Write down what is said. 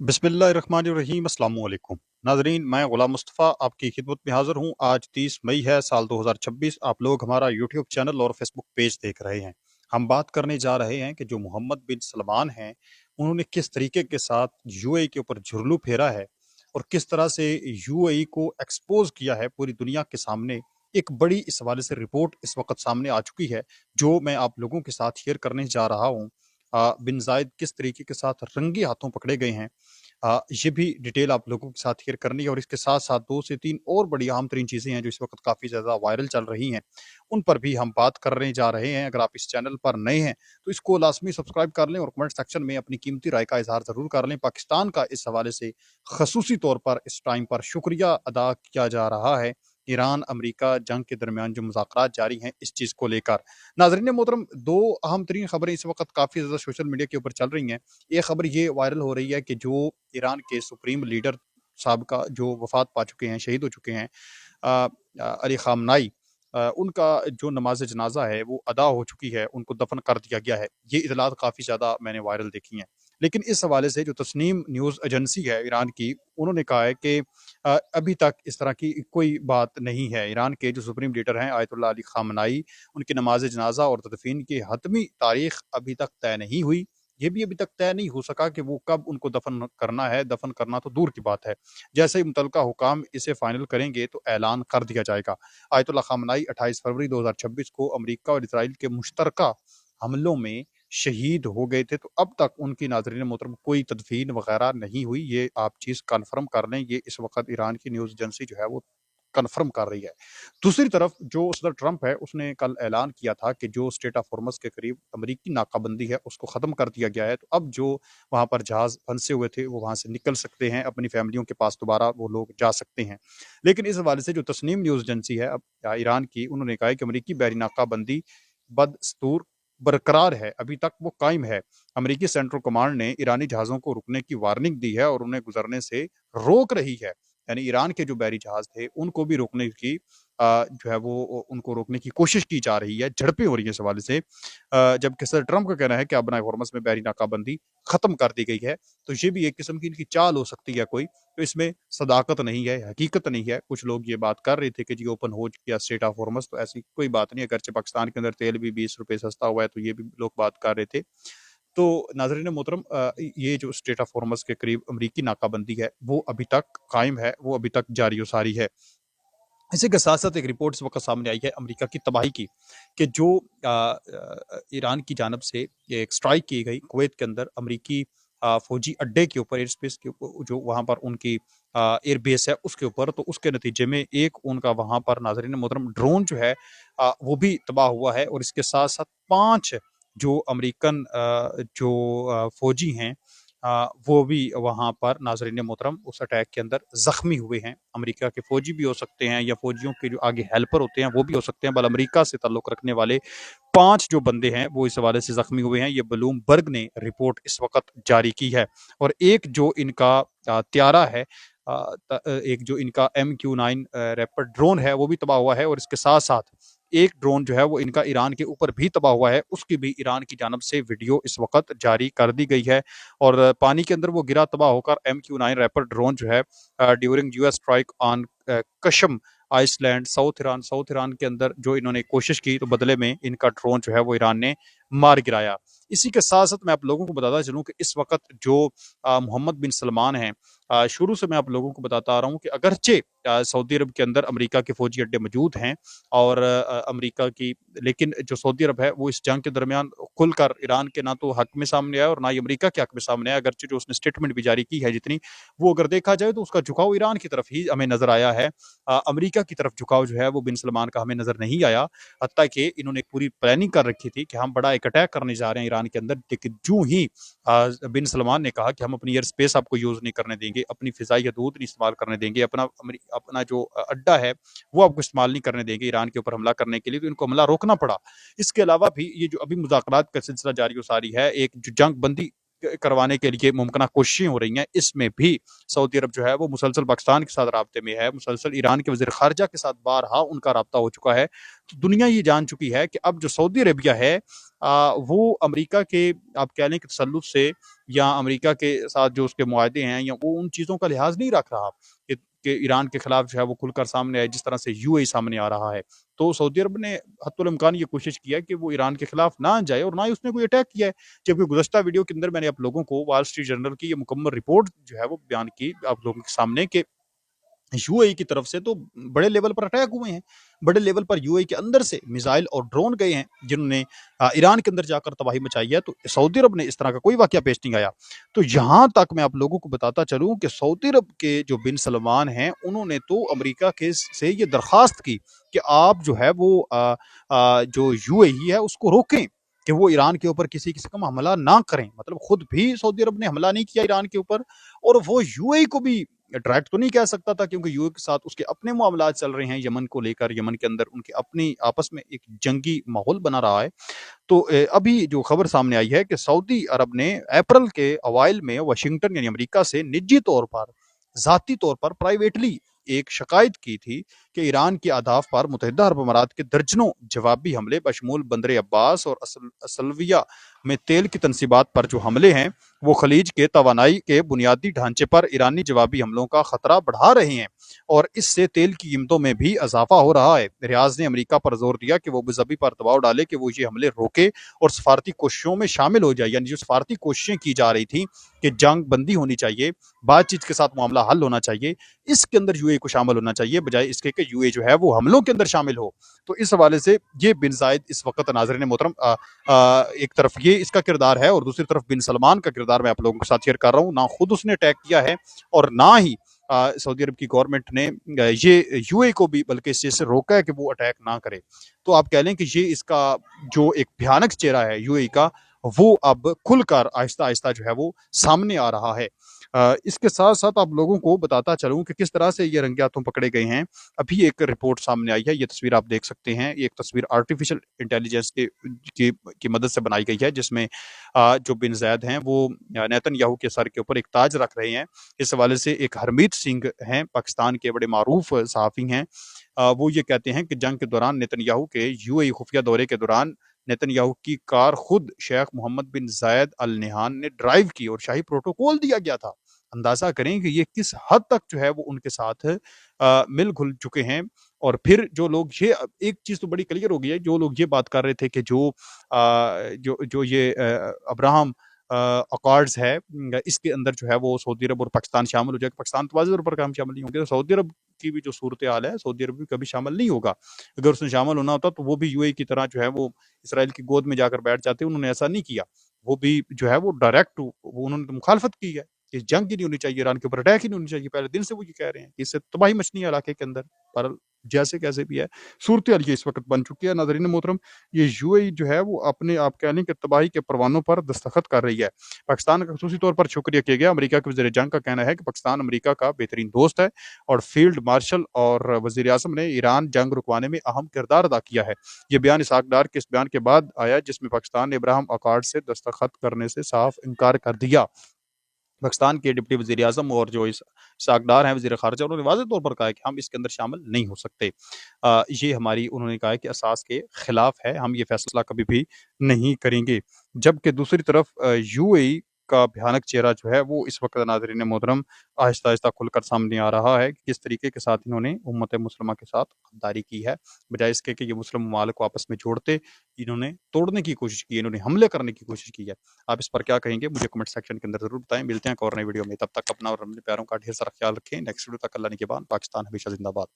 बिस्मिल्लाहिर्रहमानिर्रहीम अस्सलाम वालेकुम नाजरीन, मैं गुलाम मुस्तफ़ा आपकी खिदमत में हाज़िर हूँ। आज 30 मई है साल 2026। आप लोग हमारा यूट्यूब चैनल और फेसबुक पेज देख रहे हैं। हम बात करने जा रहे हैं कि जो मोहम्मद बिन सलमान हैं, उन्होंने किस तरीके के साथ यूएई के ऊपर झुर्लू फेरा है और किस तरह से यूएई को एक्सपोज किया है पूरी दुनिया के सामने। एक बड़ी इस हवाले से रिपोर्ट इस वक्त सामने आ चुकी है, जो मैं आप लोगों के साथ शेयर करने जा रहा हूँ। बिन जायद किस तरीके के साथ रंगे हाथों पकड़े गए हैं, ये भी डिटेल आप लोगों के साथ शेयर करनी है। और इसके साथ-साथ 2 से 3 और बड़ी अहम तरीन चीज़ें हैं जो इस वक़्त काफ़ी ज़्यादा वायरल चल रही हैं, उन पर भी हम बात करने जा रहे हैं। अगर आप इस चैनल पर नए हैं, तो इसको लाज़मी सब्सक्राइब कर लें और कमेंट सेक्शन में अपनी कीमती राय का इज़हार ज़रूर कर लें। पाकिस्तान का इस हवाले से ख़ुसूसी तौर पर इस टाइम पर शुक्रिया अदा किया जा रहा है। ईरान अमेरिका जंग के दरमियान जो मुज़ाकरात जारी हैं, इस चीज़ को लेकर। नाज़रीन मोहतरम, 2 अहम तरीन खबरें इस वक़्त काफ़ी ज़्यादा सोशल मीडिया के ऊपर चल रही हैं। एक खबर ये वायरल हो रही है कि जो ईरान के सुप्रीम लीडर साहब का जो वफ़ात पा चुके हैं, शहीद हो चुके हैं, अ अली ख़ामनाई, उनका जो नमाज़ जनाज़ा है वो अदा हो चुकी है, उनको दफ़न कर दिया गया है। ये इत्तलात काफ़ी ज़्यादा मैंने वायरल देखी हैं। लेकिन इस हवाले से जो तस्नीम न्यूज़ एजेंसी है ईरान की, उन्होंने कहा है कि अभी तक इस तरह की कोई बात नहीं है। ईरान के जो सुप्रीम लीडर हैं आयतुल्लाह अली ख़ामनाई, उनकी नमाज़ जनाज़ा और तदफ़ीन की हतमी तारीख़ अभी तक तय नहीं हुई। ये भी अभी तक तय नहीं हो सका कि वो कब उनको दफ़न करना है, दफ़न करना तो दूर की बात है। जैसे ही मुतल्लका हुकाम इसे फ़ाइनल करेंगे तो ऐलान कर दिया जाएगा। आयतुल्ला ख़ामनाई 28 फरवरी 2026 को अमेरिका और इज़राइल के मुश्तरका हमलों में शहीद हो गए थे। तो अब तक उनकी नाज़रीन मोहतरम कोई तदफ़ीन वग़ैरह नहीं हुई। ये आप चीज़ कन्फ़र्म कर लें, ये इस वक़्त ईरान की न्यूज़ एजेंसी जो है वो कन्फ़र्म कर रही है। दूसरी तरफ जो सदर ट्रंप है, उसने कल ऐलान किया था कि जो स्ट्रेट ऑफ हॉर्मज़ के करीब अमेरिकी नाकाबंदी है, उसको ख़त्म कर दिया गया है। तो अब जो वहाँ पर जहाज़ फंसे हुए थे, वो वहाँ से निकल सकते हैं, अपनी फ़ैमिलियों के पास दोबारा वो लोग जा सकते हैं। लेकिन इस हवाले से जो तस्नीम न्यूज़ एजेंसी है अब ईरान की, उन्होंने कहा है कि अमेरिकी बहरी नाकाबंदी बदस्तूर बरकरार है, अभी तक वो कायम है। अमेरिकी सेंट्रल कमांड ने ईरानी जहाज़ों को रुकने की वार्निंग दी है और उन्हें गुज़रने से रोक रही है। यानी ईरान के जो बहरी जहाज़ थे, उनको भी रोकने की जो है वो उनको रोकने की कोशिश की जा रही है, झड़पें हो रही हैं इस हवाले से। जबकि सर ट्रंप का कहना है कि अब बनाए हॉर्मस में बहरी नाकाबंदी खत्म कर दी गई है। तो ये भी एक किस्म की इनकी चाल हो सकती है कोई, तो इसमें सदाकत नहीं है, हकीकत नहीं है। कुछ लोग ये बात कर रहे थे कि जी ओपन हो गया स्ट्रेट ऑफ हॉर्मस, तो ऐसी कोई बात नहीं है। अगरचे पाकिस्तान के अंदर तेल भी ₹20 सस्ता हुआ है, तो ये भी लोग बात कर रहे थे। तो नाज़रीन मोहतरम, ये जो स्ट्रेट ऑफ हॉर्मस के करीब अमरीकी नाकाबंदी है, वो अभी तक कायम है, वो अभी तक जारी और सारी है। इसी के साथ-साथ एक रिपोर्ट इस वक़्त सामने आई है अमेरिका की तबाही की, कि जो ईरान की जानिब से एक स्ट्राइक की गई कुवैत के अंदर अमरीकी फ़ौजी अड्डे के ऊपर, एयर स्पेस के ऊपर, जो वहाँ पर उनकी एयर बेस है उसके ऊपर, तो उसके नतीजे में एक उनका वहाँ पर नाज़रीन मोहतरम ड्रोन जो है वो भी तबाह हुआ है। और इसके साथ-साथ 5 जो अमेरिकन फ़ौजी हैं, वो भी वहाँ पर नाज़रीन मोहतरम उस अटैक के अंदर ज़ख्मी हुए हैं। अमेरिका के फ़ौजी भी हो सकते हैं या फ़ौजियों के जो आगे हेल्पर होते हैं वो भी हो सकते हैं, बल अमेरिका से ताल्लुक़ रखने वाले 5 जो बंदे हैं वो इस हवाले से ज़ख्मी हुए हैं। ये ब्लूमबर्ग ने रिपोर्ट इस वक़्त जारी की है। और एक जो इनका त्यारा है, एक जो इनका MQ-9 रैपिड ड्रोन है, वो भी तबाह हुआ है। और इसके साथ-साथ एक ड्रोन जो है वो इनका ईरान के ऊपर भी तबाह हुआ है, उसकी भी ईरान की जानिब से वीडियो इस वक़्त जारी कर दी गई है। और पानी के अंदर वो गिरा तबाह होकर MQ-9 रैपिड ड्रोन जो है during US strike on Qeshm island, south Iran के अंदर जो इन्होंने कोशिश की, तो बदले में इनका ड्रोन जो है वो ईरान ने मार गिराया। इसी के साथ-साथ मैं आप लोगों को बताता चलूँ कि इस वक़्त जो मोहम्मद बिन सलमान हैं, शुरू से मैं आप लोगों को बताता आ रहा हूँ कि अगरचे सऊदी अरब के अंदर अमेरिका के फ़ौजी अड्डे मौजूद हैं और अमेरिका की, लेकिन जो सऊदी अरब है वो इस जंग के दरमियान खुलकर ईरान के ना तो हक में सामने आया और ना ही अमेरिका के हक में सामने आया। अगरचे जो उसने स्टेटमेंट भी जारी की है जितनी, वो अगर देखा जाए तो उसका झुकाव ईरान की तरफ ही हमें नज़र आया है। अमेरिका की तरफ झुकाव जो है वो बिन सलमान का हमें नज़र नहीं आया। हत्ता कि इन्होंने एक पूरी प्लानिंग कर रखी थी कि हम बड़ा एक अटैक करने जा रहे हैं ईरान के अंदर, लेकिन जो ही बिन सलमान ने कहा कि हम अपनी एयर स्पेस आपको यूज़ नहीं करने देंगे, अपनी फ़िज़ाई हदूद नहीं इस्तेमाल करने देंगे, अपना जो अड्डा है वो आपको इस्तेमाल नहीं करने देंगे ईरान के ऊपर हमला करने के लिए, तो इनको हमला रोकना पड़ा। इसके अलावा भी ये जो अभी मुज़ाकरात का सिलसिला जारी और सारी है, एक जो जंग बंदी करवाने के लिए मुमकिन कोशिशें हो रही हैं, इसमें भी सऊदी अरब जो है वो मुसलसल पाकिस्तान के साथ राब्ते में है, मुसलसल ईरान के वज़ीर ख़ारिजा के साथ बारहा उनका राब्ता हो चुका है। तो दुनिया ये जान चुकी है कि अब जो सऊदी अरेबिया है, वो अमेरिका के आप कह लें कि तसल्लुत से या अमेरिका के साथ जो उसके मुआहदे हैं या वो उन चीज़ों का लिहाज नहीं रख रहा कि ईरान के खिलाफ जो है वो खुलकर सामने आए, जिस तरह से यूएई सामने आ रहा है। तो सऊदी अरब ने हत्तुल इम्कान ये कोशिश किया है कि वो ईरान के खिलाफ ना जाए और ना ही उसने कोई अटैक किया है। जबकि गुज़श्ता वीडियो के अंदर मैंने आप लोगों को वॉल स्ट्रीट जर्नल की ये मुकम्मल रिपोर्ट जो है वो बयान की आप लोगों के सामने कि यूएई की तरफ से तो बड़े लेवल पर अटैक हुए हैं। बड़े लेवल पर यूएई के अंदर से मिसाइल और ड्रोन गए हैं, जिन्होंने ईरान के अंदर जाकर तबाही मचाई है। तो सऊदी अरब ने इस तरह का कोई वाक़या पेश नहीं आया। तो यहाँ तक मैं आप लोगों को बताता चलूँ कि सऊदी अरब के जो बिन सलमान हैं, उन्होंने तो अमेरिका के से ये दरख्वास्त की कि आप जो है वो जो यूएई है उसको रोकें कि वो ईरान के ऊपर किसी किस्म का हमला ना करें। मतलब खुद भी सऊदी अरब ने हमला नहीं किया ईरान के ऊपर और वो यूएई को भी डायरेक्ट तो नहीं कह सकता था, क्योंकि यूएई के साथ उसके अपने मामलात चल रहे हैं यमन को लेकर। यमन के अंदर उनके अपनी आपस में एक जंगी माहौल बना रहा है। तो अभी जो खबर सामने आई है कि सऊदी अरब ने अप्रैल के अवाइल में वाशिंगटन यानी अमेरिका से निजी तौर पर, ज़ाती तौर पर, प्राइवेटली एक शिकायत की थी कि ईरान की अहदाफ पर मुत्तहिदा अरब अमारात के दर्जनों जवाबी हमले बशमूल बंदर अब्बास और असलविया में तेल की तनसीबात पर जो हमले हैं, वो खलीज के तवानाई के बुनियादी ढांचे पर ईरानी जवाबी हमलों का खतरा बढ़ा रहे हैं और इससे तेल की कीमतों में भी इजाफा हो रहा है। रियाज ने अमेरिका पर जोर दिया कि वो अबूज़बी पर दबाव डाले कि वो ये हमले रोके और सफारती कोशिशों में शामिल हो जाए। यानी जो सफारती कोशिशें की जा रही थी कि जंग बंदी होनी चाहिए, बातचीत के साथ मामला हल होना चाहिए, इसके अंदर यूएई को शामिल होना चाहिए, बजाय इसके कि यूएई जो है वो हमलों के अंदर शामिल हो। तो इस हवाले से ये बिन जायद इस वक्त नाज़रीन मोहतरम एक तरफ ये इसका किरदार है और दूसरी तरफ बिन सलमान का किरदार मैं आप लोगों के साथ शेयर कर रहा हूँ। ना खुद उसने अटैक किया है और ना ही सऊदी अरब की गवर्नमेंट ने ये यूएई को भी बल्कि इस चीज़ से रोका है कि वो अटैक ना करे। तो आप कह लें कि ये इसका जो एक भयानक चेहरा है यूएई का, वो अब खुलकर आहिस्ता आहिस्ता जो है वो सामने आ रहा है। इसके साथ साथ आप लोगों को बताता चलूं कि किस तरह से ये रंगे हाथों पकड़े गए हैं। अभी एक रिपोर्ट सामने आई है, ये तस्वीर आप देख सकते हैं। ये एक तस्वीर आर्टिफिशियल इंटेलिजेंस की मदद से बनाई गई है, जिसमें जो बिन ज़ैद हैं वो नेतन्याहू के सर के ऊपर एक ताज रख रहे हैं। इस हवाले से एक हरमीत सिंह हैं, पाकिस्तान के बड़े मारूफ सहाफ़ी हैं, वो ये कहते हैं कि जंग के दौरान नेतन्याहू के यूएई खुफिया दौरे के दौरान नेतन्याहू की कार खुद शेख मोहम्मद बिन जायद अल नहान ने ड्राइव की और शाही प्रोटोकॉल दिया गया था। अंदाजा करें कि ये किस हद तक जो है वो उनके साथ मिल घुल चुके हैं। और फिर जो लोग ये एक चीज़ तो बड़ी क्लियर हो गई है, जो लोग ये बात कर रहे थे कि जो ये अब्राहम अकॉर्ड्स है, इसके अंदर जो है वो सऊदी अरब और पाकिस्तान शामिल हो जाएगा। पाकिस्तान तो वाज़ेह तौर पर हम शामिल नहीं होंगे, तो सऊदी अरब की भी जो सूरत हाल है, सऊदी अरब भी कभी शामिल नहीं होगा। अगर उसने शामिल होना होता तो वो भी यूएई की तरह जो है वो इसराइल की गोद में जाकर बैठ जाते। उन्होंने ऐसा नहीं किया। वो भी जो है वो डायरेक्ट उन्होंने तो मुखालफत की है कि जंग ही नहीं होनी चाहिए, ईरान के ऊपर अटैक ही नहीं होनी चाहिए। पहले दिन से वो ये कह रहे हैं कि इससे तबाही मचनी है इलाके के अंदर। पर जैसे कैसे भी है, सूरत हाल ये इस वक्त बन चुकी है। नाज़रीन मोहतरम, ये यूएई जो है वो अपने आप कह लें कि तबाही के परवानों पर दस्तखत कर रही है। पाकिस्तान का खसूसी तौर पर शुक्रिया किया गया। अमेरिका के वज़ीर जंग का कहना है कि पाकिस्तान अमेरिका का बेहतरीन दोस्त है और फील्ड मार्शल और वज़ीर आज़म ने ईरान जंग रुकवाने में अहम किरदार अदा किया है। ये बयान इसहाक डार के इस बयान के बाद आया जिसमें पाकिस्तान ने इब्राहिम अकॉर्ड से दस्तखत करने से साफ इनकार कर दिया। पाकिस्तान के डिप्टी वज़ीर आज़म और जो इसहाक डार हैं वज़ीर ख़ारिजा, उन्होंने वाज़ेह तौर पर कहा है कि हम इसके अंदर शामिल नहीं हो सकते। ये हमारी उन्होंने कहा है कि असास के खिलाफ है, हम ये फैसला कभी भी नहीं करेंगे। जबकि दूसरी तरफ यूएई का भयानक चेहरा जो है वो इस वक्त नाज़रीन मोहतरम आहिस्ता आहिस्ता खुलकर सामने आ रहा है कि किस तरीके के साथ इन्होंने उम्मत मुस्लिमा के साथ गद्दारी की है। बजाय इसके कि ये मुस्लिम ममालिक को आपस में जोड़ते, इन्होंने तोड़ने की कोशिश की है, इन्होंने हमले करने की कोशिश की है। आप इस पर क्या कहेंगे मुझे कमेंट सेक्शन के अंदर ज़रूर बताएं। मिलते हैं एक और नई वीडियो में, तब तक अपना और अपने प्यारों का ढेर सारा ख्याल रखें। नेक्स्ट वीडियो तक अल्लाह ने के बाद। पाकिस्तान हमेशा जिंदाबाद।